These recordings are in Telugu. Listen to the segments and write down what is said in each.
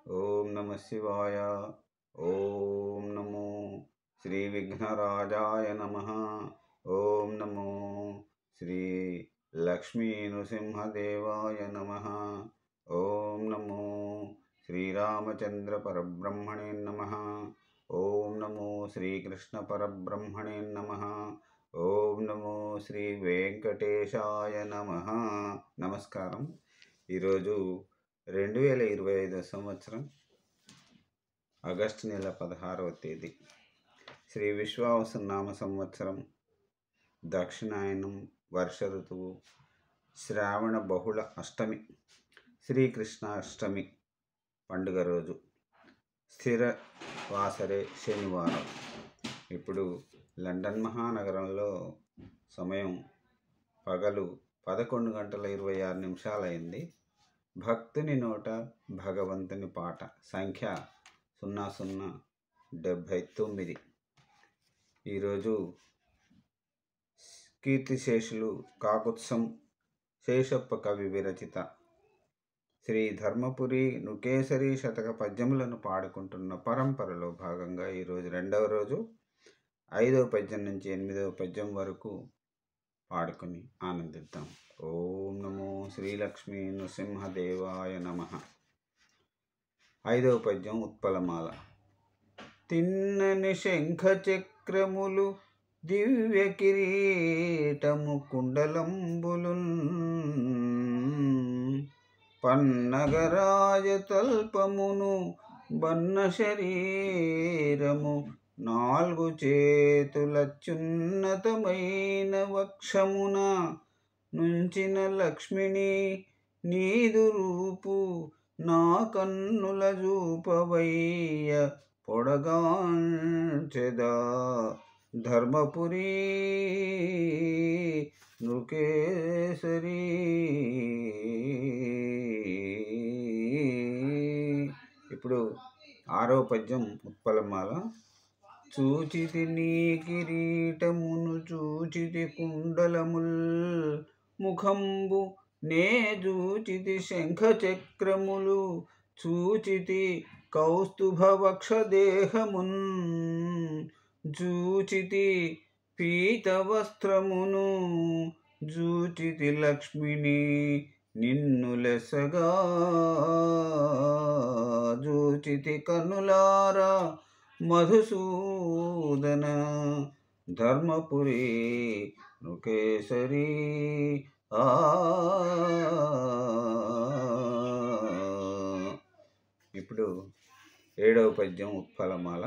ఓం నమః శివాయ. ఓం నమో శ్రీ విఘ్నరాజాయ నమః. ఓం నమో శ్రీ లక్ష్మీ నృసింహదేవాయ నమః. ఓం నమో శ్రీరామచంద్ర పరబ్రహ్మణే నమః. ఓం నమో శ్రీకృష్ణ పరబ్రహ్మణే నమః. ఓం నమో శ్రీ వెంకటేశాయ నమః. నమస్కారం. ఈరోజు 2025 సంవత్సరం ఆగస్టు నెల 16వ తేదీ, శ్రీ విశ్వావసునామ సంవత్సరం, దక్షిణాయనం, వర్ష ఋతువు, శ్రావణ బహుళ అష్టమి, శ్రీకృష్ణ అష్టమి పండుగ రోజు, స్థిర వాసరే శనివారం. ఇప్పుడు లండన్ మహానగరంలో సమయం పగలు 11:26 అయింది. భక్తుని నోట భగవంతుని పాట. సంఖ్య 0079. ఈరోజు కీర్తిశేషులు కాకుత్సం శేషప్ప కవి విరచిత శ్రీ ధర్మపురి నృకేసరి శతక పద్యములను పాడుకుంటున్న పరంపరలో భాగంగా ఈరోజు 2వ రోజు 5వ పద్యం నుంచి 8వ పద్యం వరకు పాడుకొని ఆనందిద్దాం. ఓం నమో శ్రీలక్ష్మీ నృసింహదేవాయ నమః. 5వ పద్యం ఉత్పలమాల. తిన్నని శంఖ చక్రములు దివ్య కిరీటము కుండలంబులున్ పన్నగరాజ తల్పమును బన్న శరీరము 4 చేతులత్యున్నతమైన వక్షమున నుంచిన లక్ష్మిని నీదు రూపు నా కన్నుల జూపవయ్య పొడగాంచెదా ధర్మపురి నృకేసరి. ఇప్పుడు 6వ పద్యం ఉత్పలమాల. చూచితి నీ కిరీటమును చూచితి కుండలముల్ ముఖంబు నే చూచితి శంఖ చక్రములు చూచితి కౌస్తుభ వక్షదేహమున్ చూచితి పీత వస్త్రమును చూచితి లక్ష్మిని నిన్ను లెసగా చూచితి కనులారా మధుసూదన ధర్మపురి నృకేసరి. ఇప్పుడు 7వ పద్యం ఉత్పలమాల.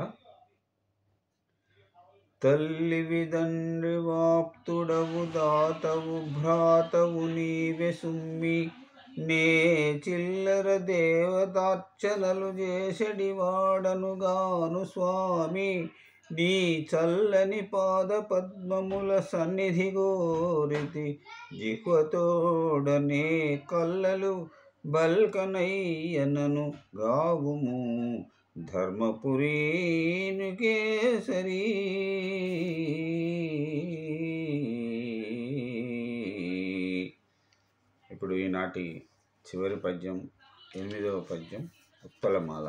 తల్లివి తండ్రి వాప్తుడవు దాతవు భ్రాతవు నీవే సుమ్మి నే చిల్లర దేవతార్చనలు చేసడి వాడనుగాను స్వామి నీ చల్లని పాద పద్మముల సన్నిధి గోరితి జిహ్వతోడనే కల్లలు బల్కనయ్యనను గావుము ధర్మపురి నృకేసరి. ఇప్పుడు ఈనాటి చివరి పద్యం 8వ పద్యం ఉత్పలమాల.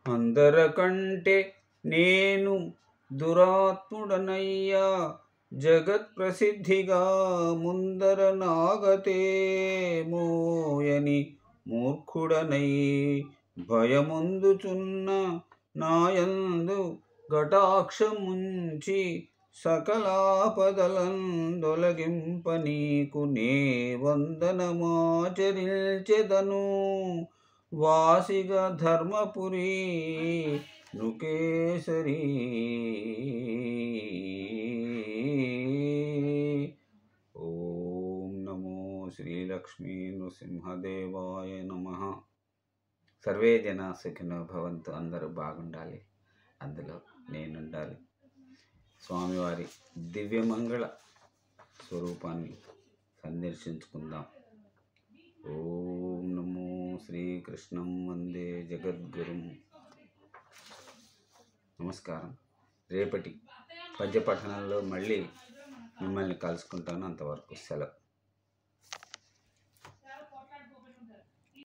అందరకంటే నేను దురాత్ముడనయ్యా జగత్ ప్రసిద్ధిగా ముందర నాగతేమోయని మూర్ఖుడనై భయముందుచున్న నాయందు ఘటాక్షముంచి సకలాపదలందొలగింప నీకు నే వందనమాచరించెదను వాసిగా ధర్మపురి నృకేసరి. ఓం నమో శ్రీలక్ష్మీ నృసింహదేవాయ నమః. సర్వే జనా సుఖినో భవంతు. అందరూ బాగుండాలి, అందులో నేనుండాలి. స్వామివారి దివ్యమంగళ స్వరూపాన్ని సందర్శించుకుందాం. ఓం నమో శ్రీకృష్ణం వందే జగద్గురుం. నమస్కారం. రేపటి పద్య పఠనంలో మళ్ళీ మిమ్మల్ని కలుసుకుంటాను. అంతవరకు సెలవు.